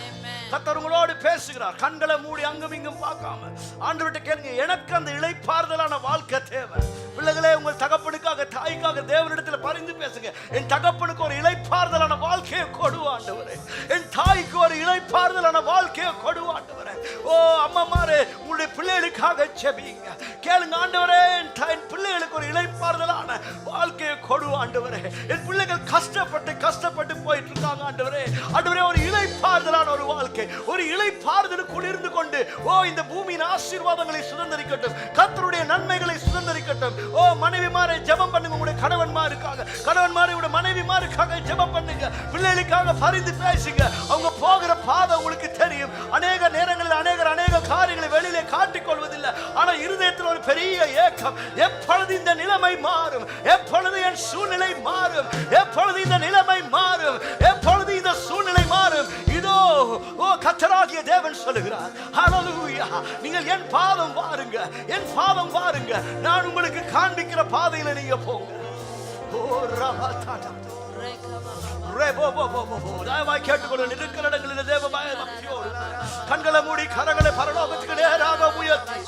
A: கர்த்தர் உங்களோடு பேசுகிறார். கண்களை மூடி அங்கும் இங்கும் பார்க்காம ஆண்டவர்கிட்ட கேளுங்க, எனக்கு அந்த இளைப்பாறுதலான வாழ்க்கை தேவை. பிள்ளைகளே, உங்கள் தகப்பனுக்காக தாய்க்காக தேவனிடத்தில் பரிந்து பேசுங்க. என் தகப்பனுக்கு ஒரு இளைப்பாறுதலான வாழ்க்கையை கொடு ஆண்டவரே, என் தாய்க்கு ஒரு இளைப்பாறுதலான வாழ்க்கையை கொடு ஆண்டவரே. ஓ அம்மாமாரே, உங்களுடைய பிள்ளைகளுக்காக ஜெபிங்க. கேளுங்க, ஆண்டவரே, என் பிள்ளைகளுக்கு ஒரு இளைப்பாறுதலான வாழ்க்கையை கொடு ஆண்டவரே. என் பிள்ளைகள் கஷ்டப்பட்டு போயிட்டு இருக்காங்க ஆண்டவரே. ஆண்டவரே, ஒரு இளைப்பாறுதலான ஒரு வாழ்க்கை, ஒரு இளைப்பாறுதலுக்குள் இருந்து கொண்டு இந்த பூமியின் ஆசீர்வாதங்களை சுதந்தரிக்கட்டும், கர்த்தருடைய நன்மைகளை சுதந்தரிக்கட்டும். மனைவிமாரை ஜெபம் பண்ணுங்க, உங்களுடைய கணவன்மாருக்காக, உங்களுடைய மனைவிமாருக்காக ஜெபம் பண்ணுங்க. பிள்ளைகளுக்காக பரிந்து பேசுங்க. அவங்க போகிற பாதை உங்களுக்கு தெரியும். அநேக நேரங்களில் அநேக காரியங்களை வெளியிலே காட்டிக் கொள்வதில்லை. ஆனா இருதயத்தில் ஒரு பெரிய ஏக்கம், எப்பொழுது இந்த நிலைமை மாறும், எப்பொழுது என் சூழ்நிலை மாறும், எப்பொழுது இந்த நிலைமை மாறும், எப்பொழுது இந்த சூழ்நிலை மாறும். இதோ கர்த்தராகிய தேவன் சொல்லுகிறார், ஹல்லேலூயா, நீங்கள் என் பாதம் வாருங்க, என் பாதம் வாருங்க, நான் உங்களுக்கு காண்பிக்கிற பாதையில நீங்க போங்க. தயவாய் கேட்டுக்கொள்ள இருக்கிற இடங்களில் தேவ பயபக்தியோடு கண்களை மூடி கரங்களை பரலோகத்துக்கு நேராக உயர்த்தி,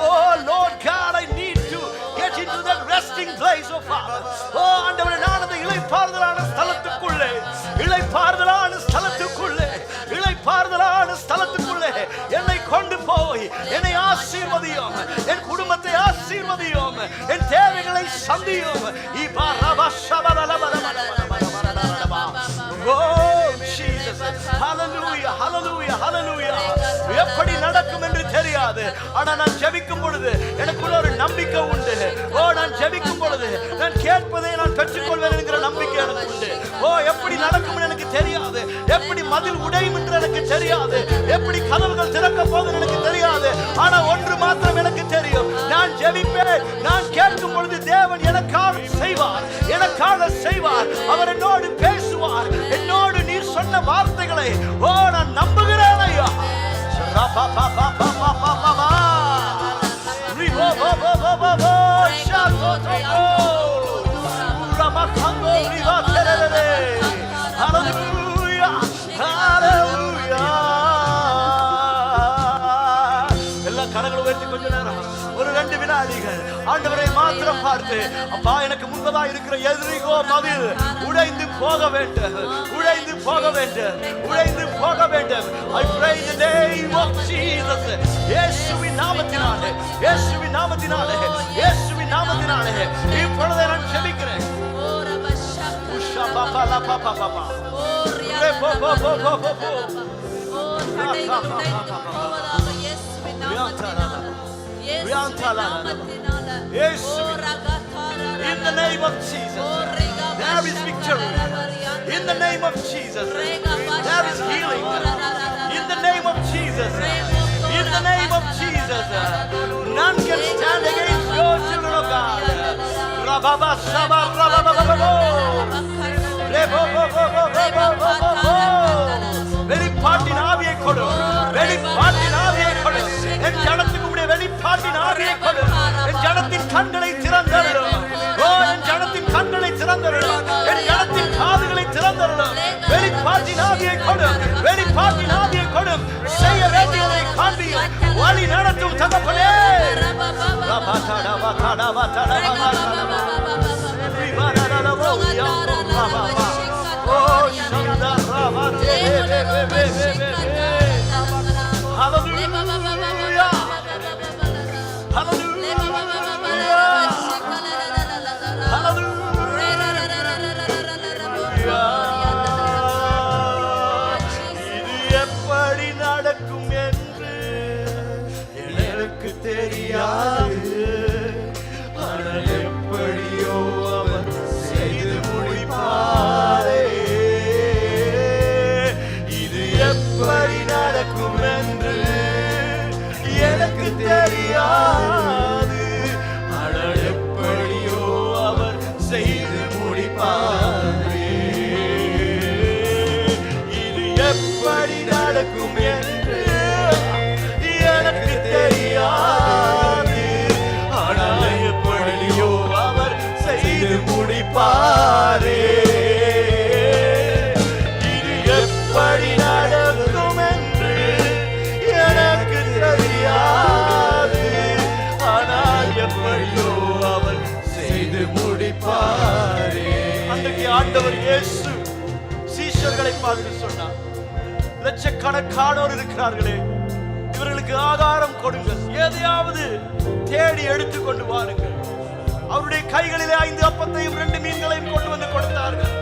A: oh Lord God, I need to get into that resting place of Father. ஆண்டவரே, நான் அந்த இளைப்பாறுதலான ஸ்தலத்துக்குள்ளே, என்னை கொண்டு போய் என்னை ஆசீர்வதியும், என் குடும்பத்தை ஆசீர்வதியும், என் தேவைகளை சந்தியும். எப்படி நடக்கும் என்று தெரியாது. ஆனா நான் ஜெபிக்கும் பொழுது எனக்குள்ள ஒரு நம்பிக்கை உண்டு. நான் ஜெபிக்கும் பொழுது நான் கேட்பதை நான் பெற்றுக்கொள்வேன் என்கிற நம்பிக்கை எனக்கு உண்டு. எப்படி நடக்கும் எனக்கு தெரியாது, எப்படி மதில் உடையும் என்று எனக்கு தெரியாது, எப்படி கதவுகள் திறக்க போகுது எனக்கு தெரியாது. ஆனா ஒன்று மாத்திரம் எனக்கு தெரியும், நான் ஜெபிப்பேன். நான் கேட்கும் பொழுது தேவன் எனக்காக செய்வார், அவர் என்னோடு பேசுவார். என்னோடு நீர் சொன்ன வார்த்தைகளை நான் நம்புகிறேன் ஐயா. எல்லா கரங்களும் உயர்த்தி கொஞ்ச நேரம் ஒரு 2 வினாடிகள் ஆண்டவரை மாத்திரம் பார்த்து, அப்பா எனக்கு முன்பதா இருக்கிற எதிரிகோ மதில் உடைந்து போக வேண்டும், உடைந்து போக வேண்டும், உடைந்து போக வேண்டும். I pray in the name of Jesus. இயேசுவின் நாமத்தினாலே, இயேசுவின் நாமத்தினாலே, இயேசுவின் நாமத்தினாலே இப்பொழுது நான் ஜெபிக்கிறேன். In the name of Jesus, there is victory. In the name of Jesus, there is healing. In the name of Jesus, in the name of Jesus, none can stand against your children of God. Rababa Shaba Rababa. வெளிப்பாட்டின் ஆவியை கொடு, வெளிப்பாட்டின் ஆவியை கொடு, என் ஜனத்துக்கு உடைய வெளிப்பாட்டின் ஆவியை கொடு. என் ஜனத்தின் கண்களை திறந்தருளும். ஓ, என் ஜனத்தின் கண்களை திறந்தருளும், என் ஜனத்தின் காதுகளை திறந்தருளும். வெளிப்பாட்டின் ஆவியை கொடு, வெளிப்பாட்டின் ஆவியை கொடு. செய்ய வேண்டியதை காண்பியும், வழி நடத்தும் தகப்பனே. இது எப்படி நடக்கும் என்று எனக்கு தெரியாது, ஆனால் எப்படியோ அவர் செய்து முடிப்பாரே. இது எப்படி நடக்கும் என்று எனக்கு தெரியாது, ஆனால் எப்படியோ அவர் செய்து முடிப்பாரே. இது எப்படி நடக்கும் என்று எனக்கு தெரியாது, ஆனால் எப்படியோ அவர் செய்து முடிப்பாரே. இது எப்படி நடக்கும் என்று எனக்கு தெரியாது, ஆனால் எப்படியோ அவர் செய்து முடிப்பாரே. அன்றைக்கு ஆண்டவர் இயேசு சீஷர்களை பார்த்து சொன்னார், லட்சக்கணக்கானோர் இருக்கிறார்களே, இவர்களுக்கு ஆகாரம் கொடுங்கள், எதையாவது தேடி எடுத்துக் கொண்டு வாருங்கள். அவருடைய கைகளிலே 5 அப்பத்தையும் 2 மீன்களையும் கொண்டு வந்து கொடுத்தார்கள்.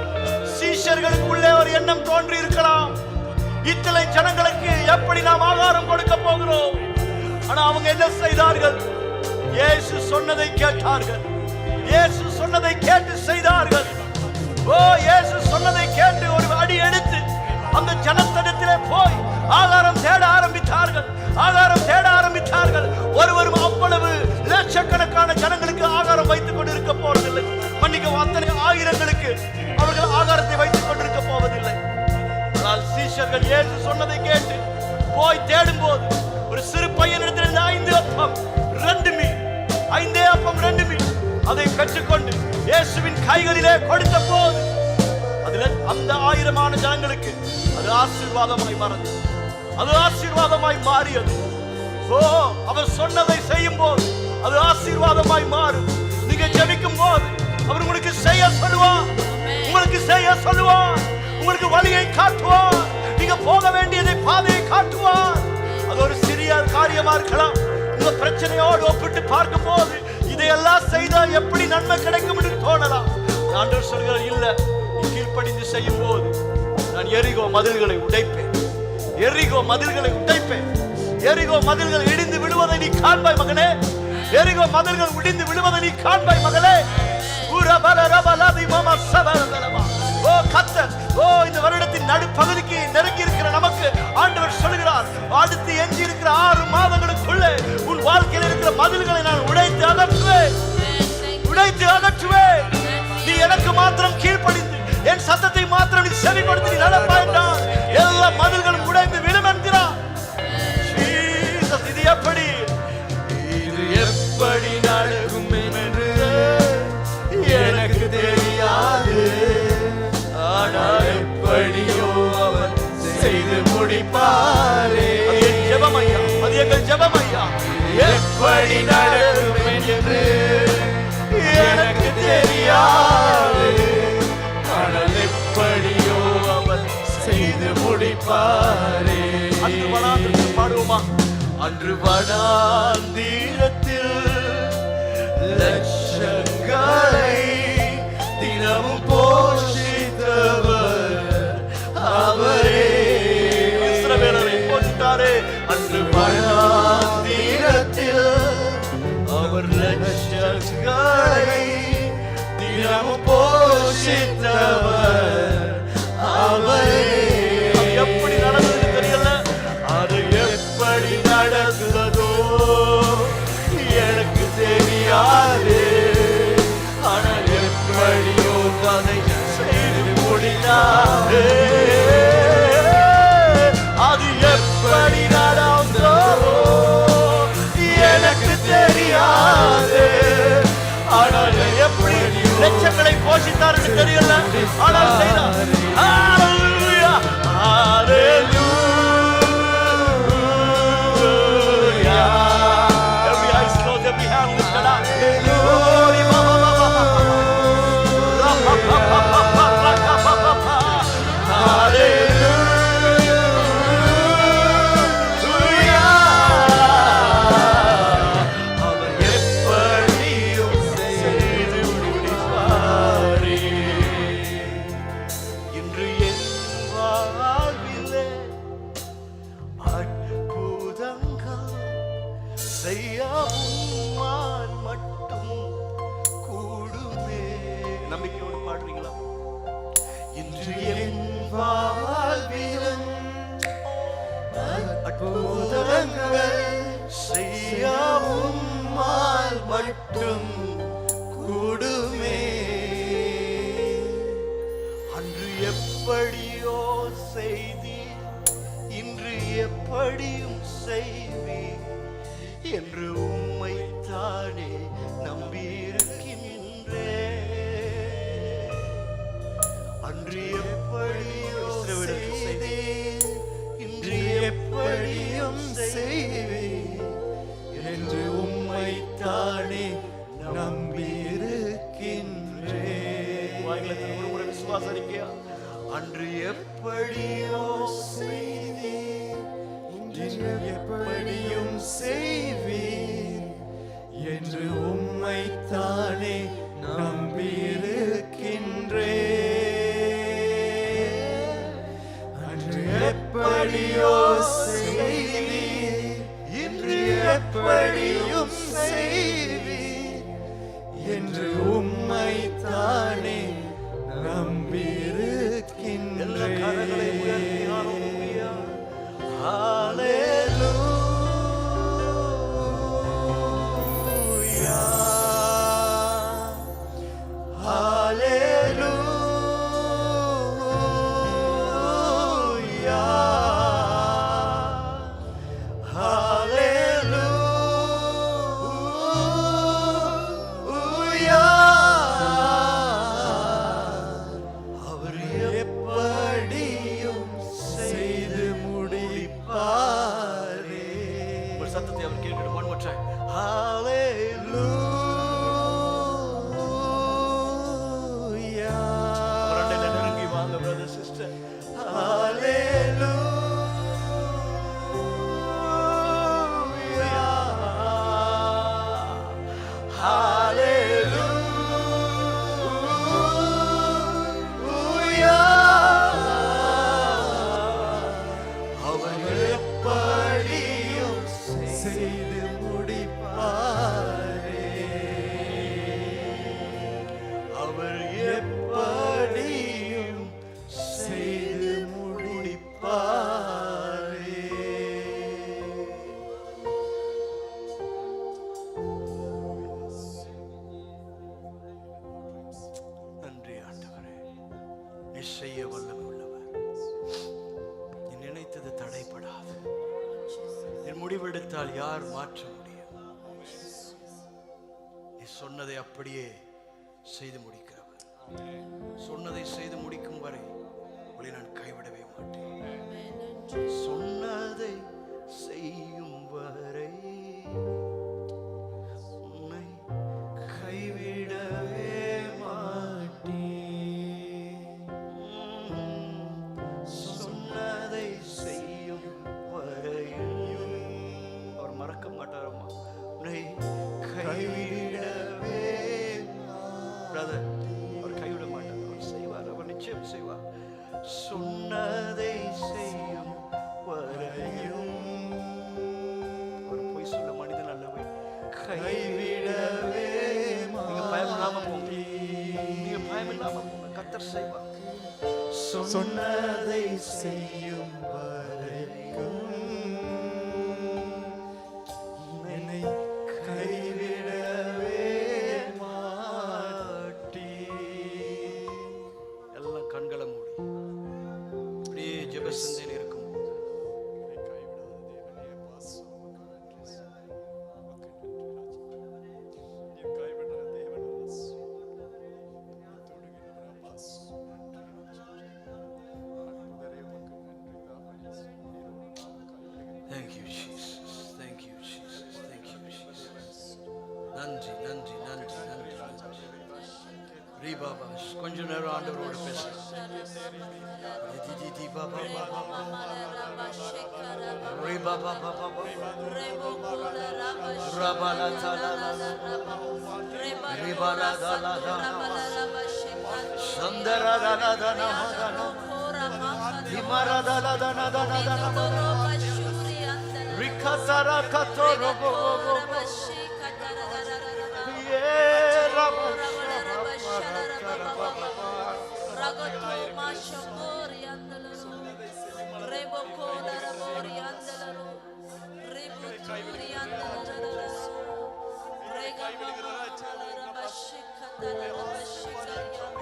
A: சீஷர்களுக்குள்ளே ஒரு எண்ணம் தோன்றி இருக்கலாம், இத்தனை ஜனங்களுக்கு எப்படி நாம் ஆகாரம் கொடுக்க போகிறோம்? ஆனா அவங்க என்ன செய்தார்கள்? இயேசு சொன்னதை கேட்டார்கள், இயேசு சொன்னதை கேட்டு செய்தார்கள். ஓ, இயேசு சொன்னதை கேட்டு ஒரு அடி எடுத்து அந்த ஜனத்திடத்திலே போய் ஆகாரம் தேட ஆரம்பித்தார்கள், ஆகாரம் தேட ஆரம்பித்தார்கள். ஒருவரும் அவ்வளவு லட்சக்கணக்கான ஜனங்களுக்கு ஆகாரம் வைத்துக் கொண்டிருக்க போவதில்லை. மன்னிக்க, அத்தனை ஆயிரங்களுக்கு அவர்கள் ஆகாரத்தை வைத்துக் கொண்டிருக்க போவதில்லை. ஆனால் சீஷர்கள் இயேசு சொன்னதை கேட்டு போய் தேடும் போது ஒரு சிறு பையனிடத்தில் 5 அப்பம் 2 மீன், 5 அப்பம் 2 மீன் அதை பெற்றுக்கொண்டு இயேசுவின் கைகளிலே கொடுத்த போது அதுல அந்த 1000 ஜனங்களுக்கு அது ஆசீர்வாதமாய் மாறியது, அது ஆசீர்வாதமாய் மாறியது. ஓ, அவர் சொன்னதை செய்யும் போது அது ஆசீர்வாதமாய் மாறும். நீங்க ஜெபிக்கும் போது அவர் உங்களுக்கு செய்ய சொல்லுவார், உங்களுக்கு செய்ய சொல்லுவார், உங்களுக்கு வழியை காட்டுவார், நீங்க போக வேண்டியதை பாதையை காட்டுவார். அது ஒரு சிறிய காரியமா இருக்கலாம். உங்க பிரச்சனையோடு ஒப்பிட்டு பார்க்கும் போது இதையெல்லாம் செய்தா எப்படி நன்மை கிடைக்கும் என்று தோணலாம். ஆண்டவர் சொல்கிறார், இல்ல, கீழ்ப்படிந்து செய்யும் போது நான் எரிகோ மதில்களை உடைப்பேன், எரிகோ மதில்களை உடைப்பேன். எரிகோ மதில்கள் இடிந்து விழுவதை நீ காண்பாய் மகனே, எரிகோ மதில்கள் இடிந்து விழுவதை நீ காண்பாய் மகளே. ஓ கர்த்தர், ஓ இந்த வருடத்தின் நடுப்பகுதிக்கு நெருங்கி இருக்கிற நமக்கு ஆண்டவர் சொல்கிறார், அடுத்து எஞ்சி இருக்கிற 6 மாதங்களுக்குள்ளே உன் வாழ்க்கையில் இருக்கிற மதில்களை நான் உடைத்து அகற்றுவேன், உடைத்து அகற்றுவேன். நீ எனக்கு மாத்திரம் கீழ்ப்படிந்து என் சத்தத்தை மாத்திரம் நீ செவிப்படுத்தி நடப்பாய் என்றால் எல்லா மதில்களும் உடைந்து விழும் என்கிறார். இது எப்படி, இது எப்படி நடக்கும் என்று எனக்கு தெரியாது, ஆனால் எப்படியோ அவர் செய்து முடிப்பாரே. அது என் ஜெபம் ஐயா, அது எங்கள் ஜெபம் ஐயா. எப்படி நடக்கும் என்று எனக்கு தெரியாது, ஆனால் எப்படியோ அவர் செய்து முடிப்பாரே. அன்று வனாந்திரத்தில் பாடுவோமா? அன்று வனாந்திரத்தில் லட்சங்களை தினமும் போஷித்தவர் அவரே. இஸ்ரவேலரை போஷித்தாரே. அன்று வனாந்திரத்தில் அவர் லட்சங்களை தினமும் போஷித்தவர் அவரே. எப்படி நடந்தது தெரியல, அது எப்படி நடந்ததோ எனக்கு தெரியாது, ஆனால் எப்படியோ அதை செய்து முடித்தாரே. அது எப்படி நடந்ததோ எனக்கு தெரியாது, ஆனால் எப்படி லட்சங்களை போஷித்தார் தெரியல, ஆனால் செய்தார். ஹalleluya, hallelujah. Every eyes closed, every hand lifted up. Glory, mama, mama, நம்பிக்கையோடு பாடுறீங்களா? இன்று என் வாழ்விலும் அற்புதங்கள் செய்ய உம்மால் மட்டும் கூடுமே. அன்று எப்படியோ செய்தீர், இன்று எப்படியும் செய்வீர் என்று உம்மைத்தானே நம்பியிருக்கின்றேன். அன்று எப்படியோ செய்தீர், இன்று எப்படியும் செய்வீர் என்று உம்மைத்தானே நம்பியிருக்கின்றேன். ஒரு விசுவாசரிக்கையா? அன்று எப்படியோ செய்தீர், இன்று எப்படியும் செய்வீர் என்று உம்மைத்தானே நம்பியிருக்கின்றேன். அன்று எப்படியோ செய்தீர், இன்று எப்படியும் செய்வீர் என்று உம்மைத்தானே நம்பியிருக்கின்றேன். எல்லா கரங்களை உயர்த்தி ஹalleluya, ஹalleluya. சத்தத்தை அவர் கேட்கணும். one more time. Hallelujah. வரண்டல நெருங்கி வாங்க brother sister. Hallelujah. செய்து முடிப்பாரே, அவர் எப்படியும் செய்து முடிப்பாரே. நன்றி ஆண்டவரே, நீ செய்ய வல்லமை உள்ளவர். நீ நினைத்தது தடைபடாது. முடிவெடுத்தால் யார் மாற்ற முடியும்? நீ சொன்னதை அப்படியே செய்து முடிக்கிறவர். சொன்னதை செய்து முடிக்கும் வரை உங்களை நான் கைவிடவே மாட்டேன். சொன்னதை செய்யும் வரை கைவிடவே நீங்க பயமில்லாம போங்க, நீங்க பயமில்லாம போங்க. கர்த்தர் செய்வார்.
C: சொன்னதை செய்யும் வரைக்கும் என்னை கைவிடவே மாட்டீ.
A: எல்லாம் கண்களை மூடி அப்படியே ஜெப சிந்தையில் இருக்கும். Thank you Jesus, thank you Jesus, thank you Jesus. நன்றி நன்றி நன்றி நன்றி நன்றி. ரீபாபா கொஞ்ச நேரம் ஆண்டவரோடு பேசலாம்.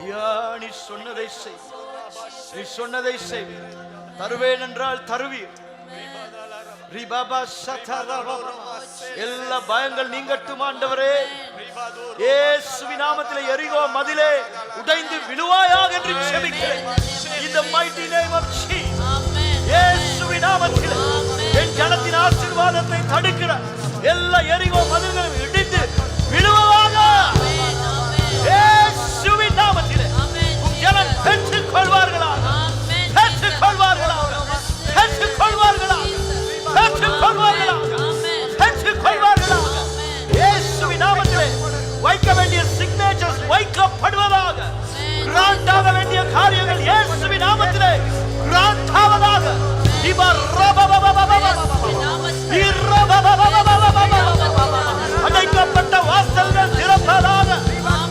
A: ஐயா, நீ சொன்னதை செய், நீ சொன்னதை செய். தருவேன் என்றால் தருவீர். எல்லா பயங்கள் நீங்கட்டும் ஆண்டவரே. இயேசுவின் நாமத்திலே எரிகோ மதிலே உடைந்து விழுவாயாக என்று ஜெபிக்கிறேன். In the mighty name of Jesus. இயேசுவின் நாமத்திலே என் ஜனத்தின் ஆசீர்வாதத்தை தடுக்கிற எல்லா எரிகோ மதில்களும் இடிந்து விழுவாக. இயேசுவின் நாமத்திலே உன் ஜனம் பெற்றுக் கொள்வார்களாக, பெற்றுக் கொள்வார்களாக, பெற்றுக் கொள்வார்களாக, பெற்றுக் கொள்வார்களாக, பெற்றுக் கொள்வார்களாக. இயேசுவின் நாமத்திலே வைக்க வேண்டிய சிக்னேச்சர்ஸ் வைக்கப்படுவதாக. கிராண்ட் ஆக வேண்டிய காரியங்கள் இயேசுவின் நாமத்திலே கிராண்ட் ஆவதாக. அடைக்கப்பட்ட வாசல்கள் திறப்பதாக.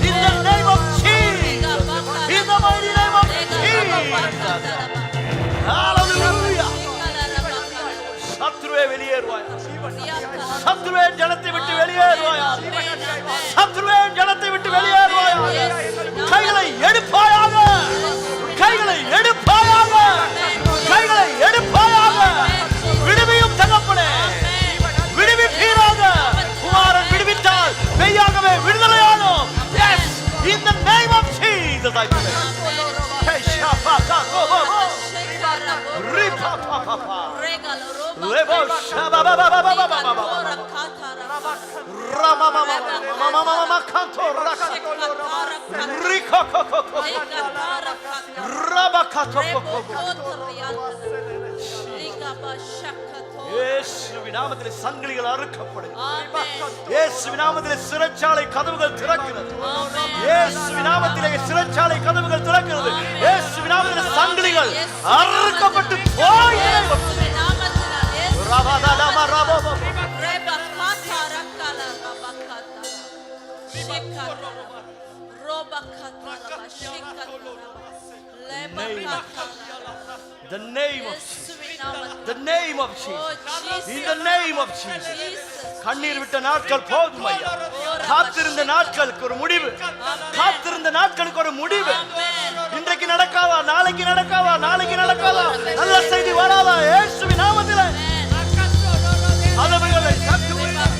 A: In the name of Jesus, in the mighty name of Jesus. Hallelujah. சத்துருவே வெளியேறுவாய், சத்துருவே ஜனத்தை விட்டு வெளியேறுவாயா, சத்துருவே ஜனத்தை விட்டு வெளியேறுவாயா. கைகளை எடுப்பாயாக, கைகளை எடுப்பாயாக, கைகளை எடுப்பாயாக. விடுவியும் தகப்பனே, விடுவிப்பீராக. குமாரன் விடுவித்தால் மெய்யாகவே விடுதலையானோம். Yes, in the name of Jesus I pray. Hey shapaka go. Ripa papa. Lebo shababa baba baba baba. Rama mama mama mama kanto raka. Riko koko koko. Raba kato koko. இயேசுவின் நாமத்திலே சங்கிலிகள் அறுக்கப்படும். இயேசுவின் நாமத்திலே சிறைச்சாலை கதவுகள் திறக்கிறது. இயேசுவின் நாமத்திலே சிறைச்சாலை கதவுகள் திறக்கிறது. இயேசுவின் நாமத்திலே சங்கிலிகள் அறுக்கப்பட்டு போய் the name of Jesus, the name of Jesus, in the name of Jesus. கண்ணீர் விட்ட நாட்கள் போதும் ஐயா. காத்திருந்த நாட்களுக்கு ஒரு முடிவு, காத்திருந்த நாட்களுக்கு ஒரு முடிவு. இன்றைக்கு நடக்காதா, நாளைக்கு நடக்காதா, நாளைக்கு நடக்காதா, நல்ல செய்தி வராதா? இயேசுவின் நாமத்திலே கதவுகளை தட்டுவதாக,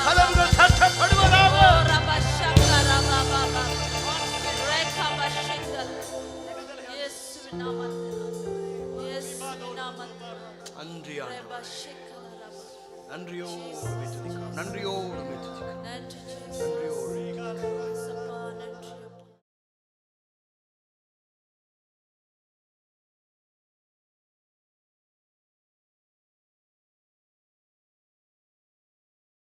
A: கதவுகள் தட்டப்படுவதாக. நன்றியோடு